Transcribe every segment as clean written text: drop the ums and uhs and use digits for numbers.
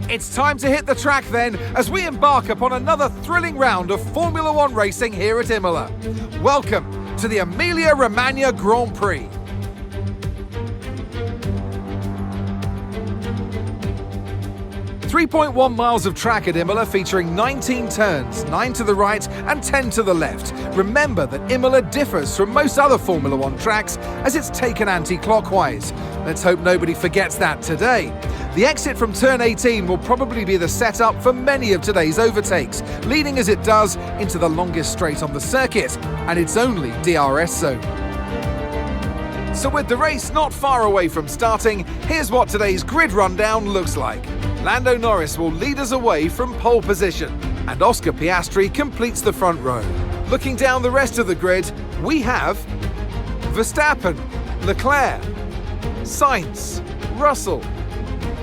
It's time to hit the track then, as we embark upon another thrilling round of Formula One racing here at Imola. Welcome to the Emilia-Romagna Grand Prix. .1 miles of track at Imola, featuring 19 turns, 9 to the right and 10 to the left. Remember that Imola differs from most other Formula One tracks as it's taken anti-clockwise. Let's hope nobody forgets that today. The exit from turn 18 will probably be the setup for many of today's overtakes, leading as it does into the longest straight on the circuit, and its only DRS zone. So with the race not far away from starting, here's what today's grid rundown looks like. Lando Norris will lead us away from pole position, and Oscar Piastri completes the front row. Looking down the rest of the grid, we have Verstappen, Leclerc, Sainz, Russell,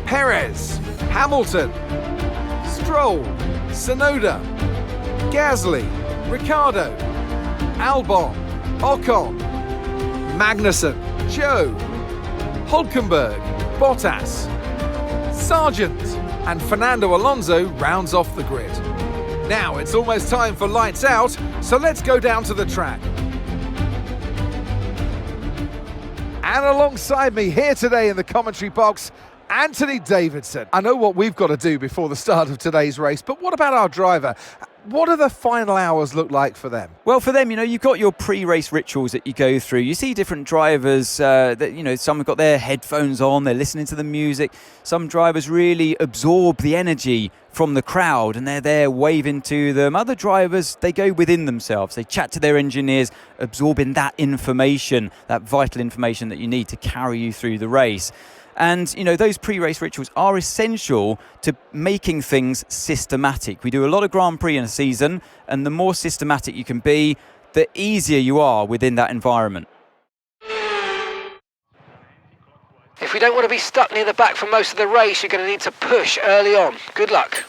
Perez, Hamilton, Stroll, Tsunoda, Gasly, Ricciardo, Albon, Ocon, Magnussen, Joe, Hülkenberg, Bottas, Sargent, and Fernando Alonso rounds off the grid. Now it's almost time for lights out, so let's go down to the track. And alongside me here today in the commentary box, Anthony Davidson. I know what we've got to do before the start of today's race, but what about our driver? What do the final hours look like for them? Well, for them, you've got your pre-race rituals that you go through. You see different drivers that, some have got their headphones on, they're listening to the music. Some drivers really absorb the energy from the crowd and they're there waving to them. Other drivers, they go within themselves. They chat to their engineers, absorbing that information, that vital information that you need to carry you through the race. And, those pre-race rituals are essential to making things systematic. We do a lot of Grand Prix in a season, and the more systematic you can be, the easier you are within that environment. If we don't want to be stuck near the back for most of the race, you're going to need to push early on. Good luck.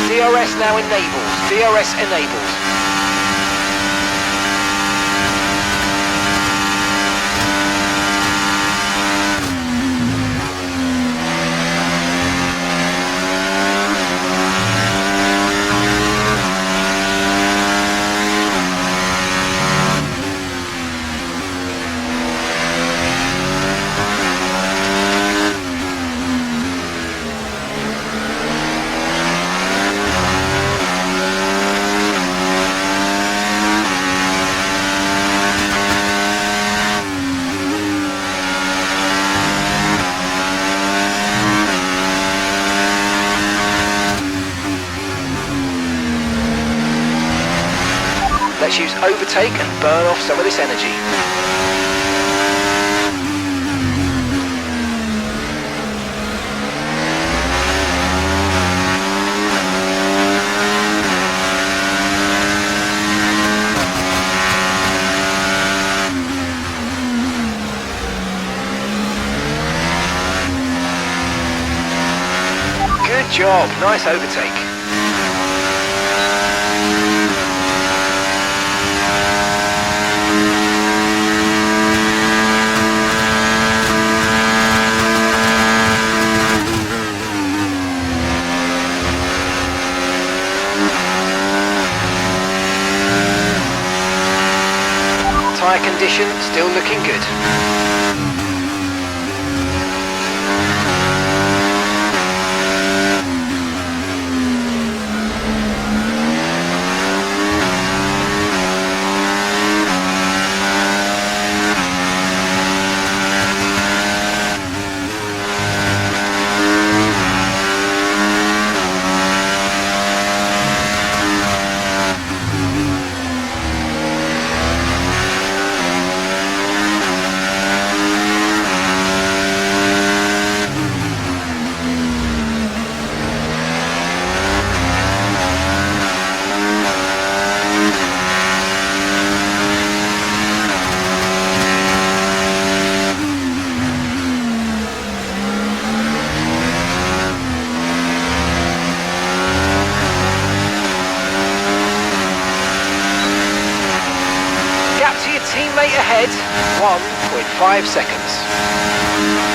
DRS now enabled. DRS enabled. Let's use overtake and burn off some of this energy. Good job, nice overtake. Tyre condition still looking good. Teammate ahead, 1.5 seconds.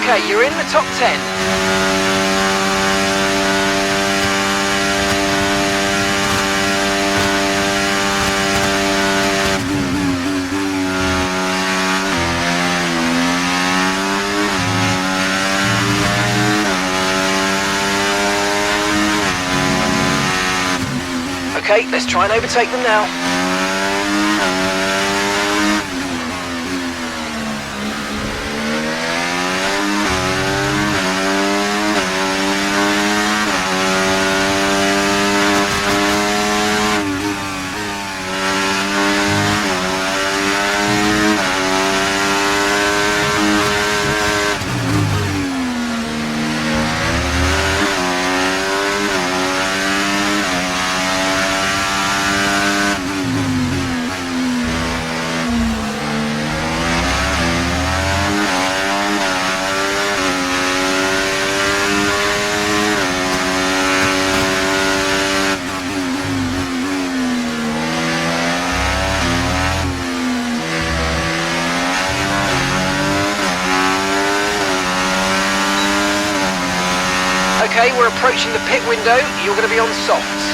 Okay, you're in the top 10. Okay, let's try and overtake them now. we're approaching the pit window. You're going to be on softs.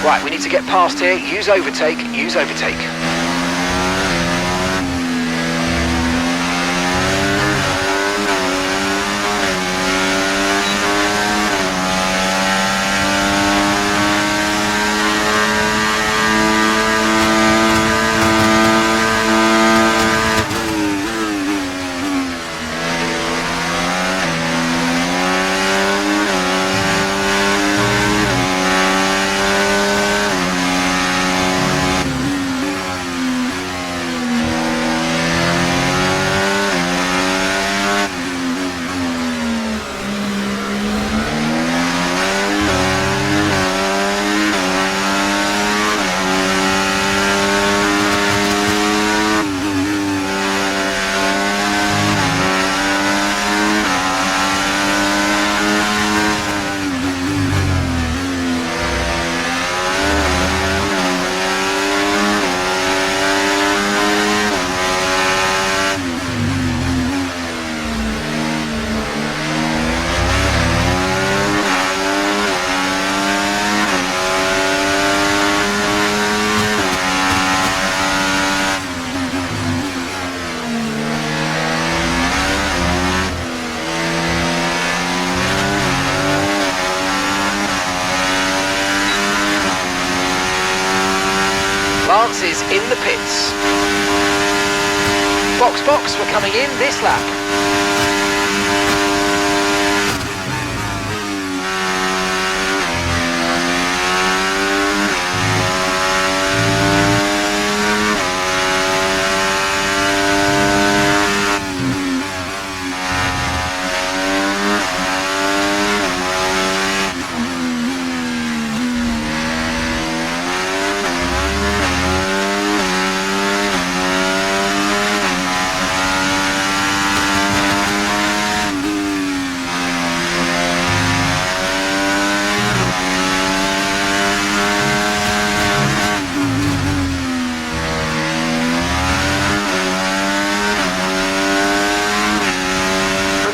Right, we need to get past here. Use overtake, use overtake. Lance is in the pits. Box, we're coming in this lap.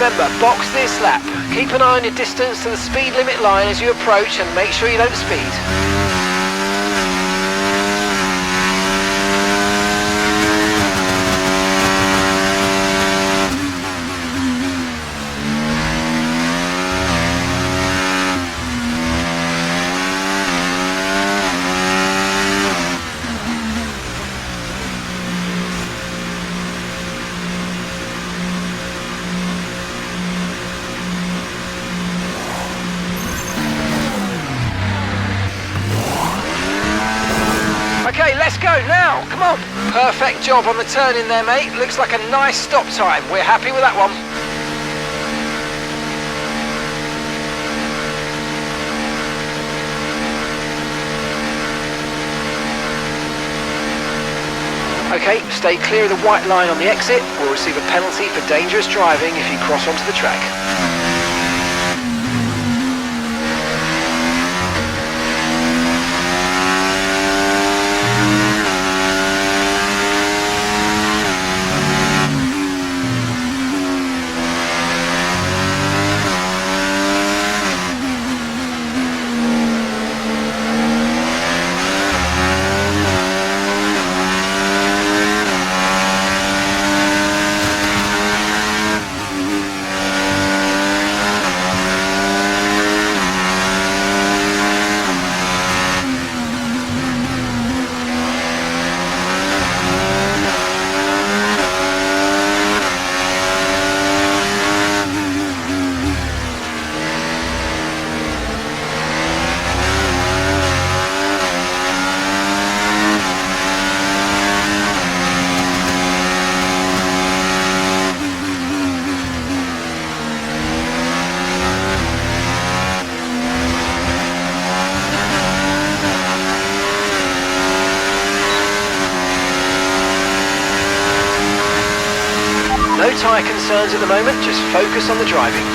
Remember, box this lap. Keep an eye on your distance to the speed limit line as you approach and make sure you don't speed. Okay, let's go now, come on. Perfect job on the turn in there, mate. Looks like a nice stop time. We're happy with that one. Okay, stay clear of the white line on the exit. We'll receive a penalty for dangerous driving if you cross onto the track. No tyre concerns at the moment, just focus on the driving.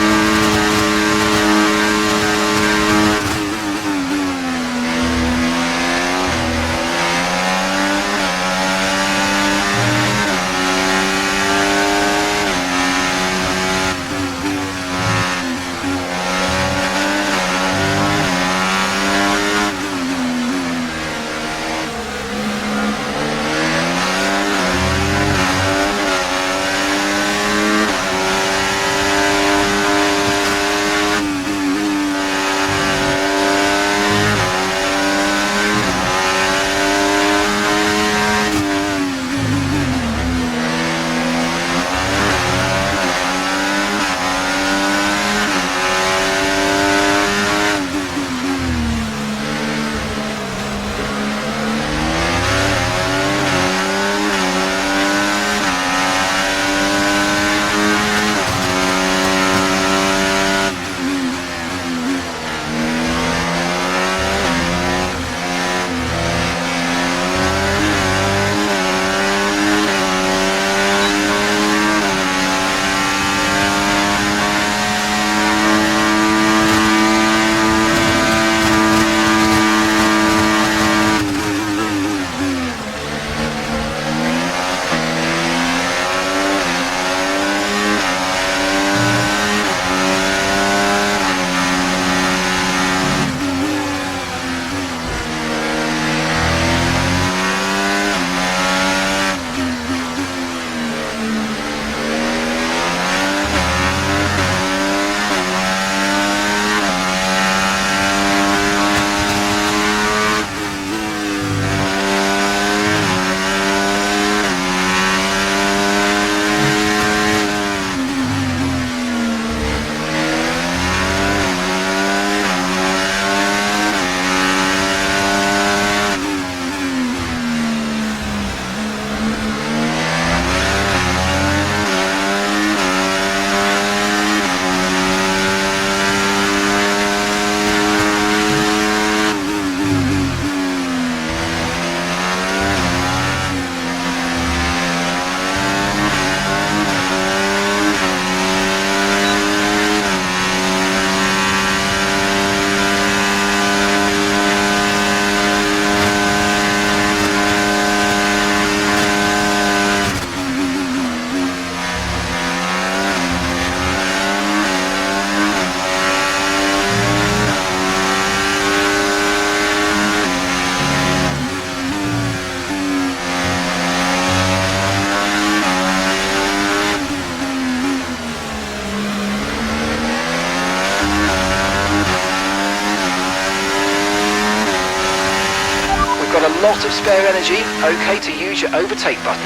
A lot of spare energy, okay to use your overtake button.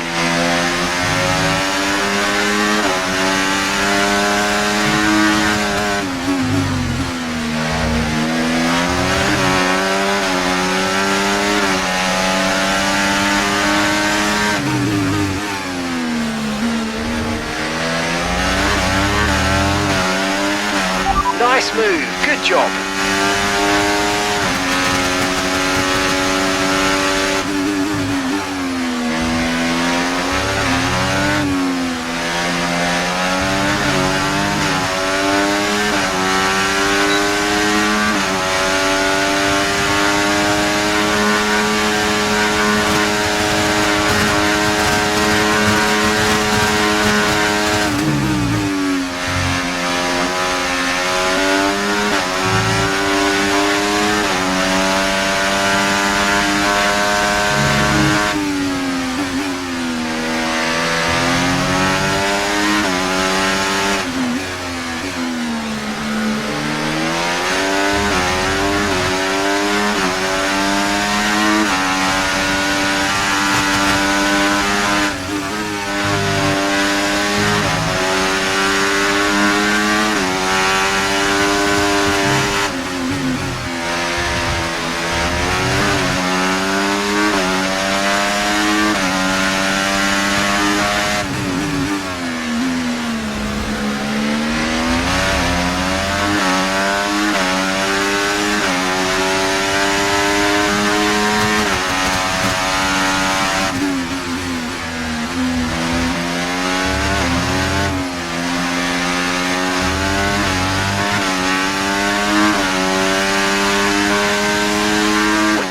Nice move, good job.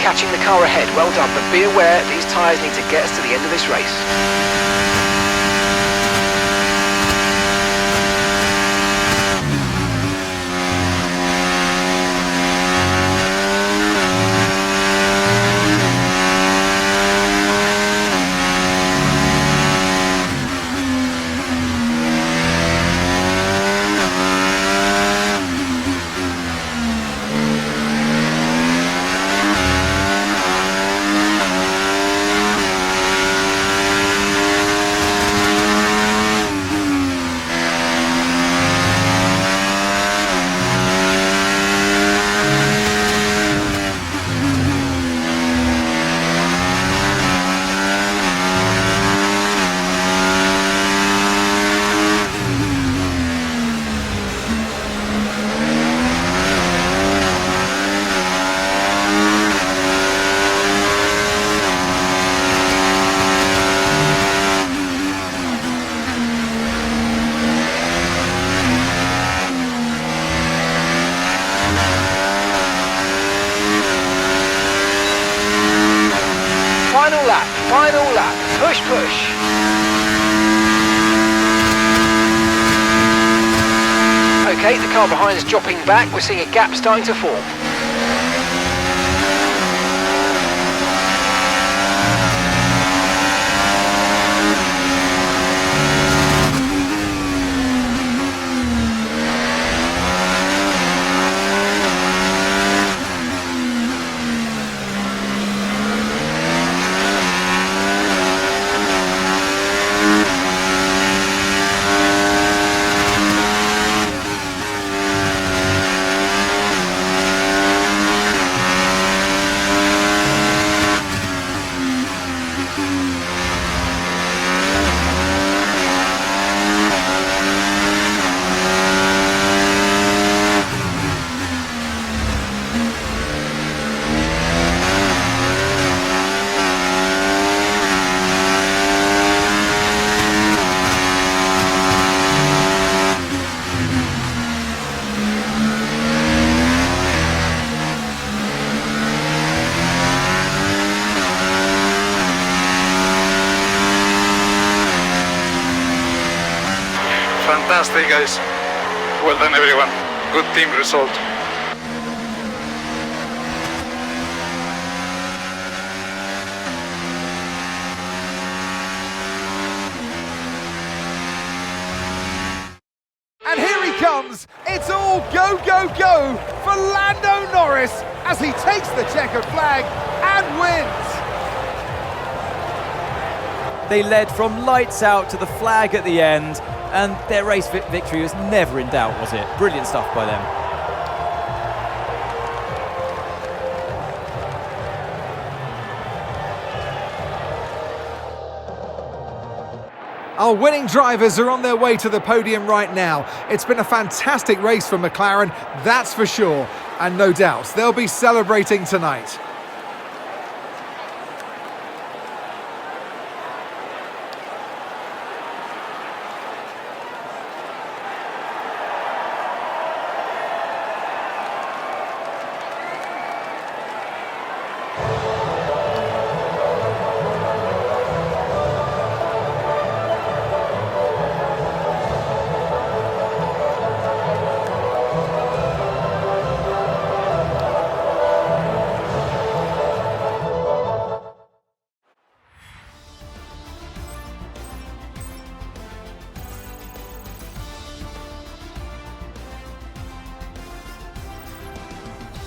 catching the car ahead. Well done, but be aware these tyres need to get us to the end of this race. Final lap, push, push. Okay, the car behind is dropping back, we're seeing a gap starting to form. Fantastic, guys. Well done, everyone. Good team result. And here he comes. It's all go, go, go for Lando Norris as he takes the checkered flag and wins. They led from lights out to the flag at the end, and their race victory was never in doubt, was it? Brilliant stuff by them. Our winning drivers are on their way to the podium right now. It's been a fantastic race for McLaren, that's for sure. And no doubt, they'll be celebrating tonight.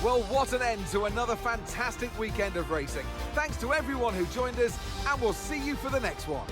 Well, what an end to another fantastic weekend of racing. Thanks to everyone who joined us, and we'll see you for the next one.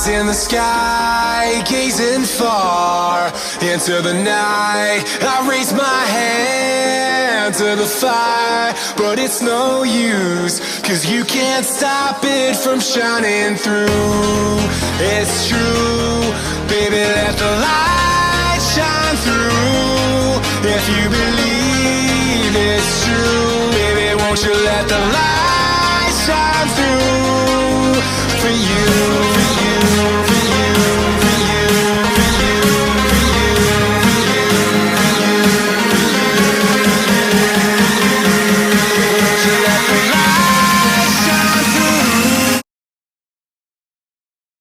Eyes in the sky, gazing far into the night. I raise my hand to the fire, but it's no use, 'cause you can't stop it from shining through. It's true, baby, let the light shine through. If you believe it's true, baby, won't you let the light shine through for you?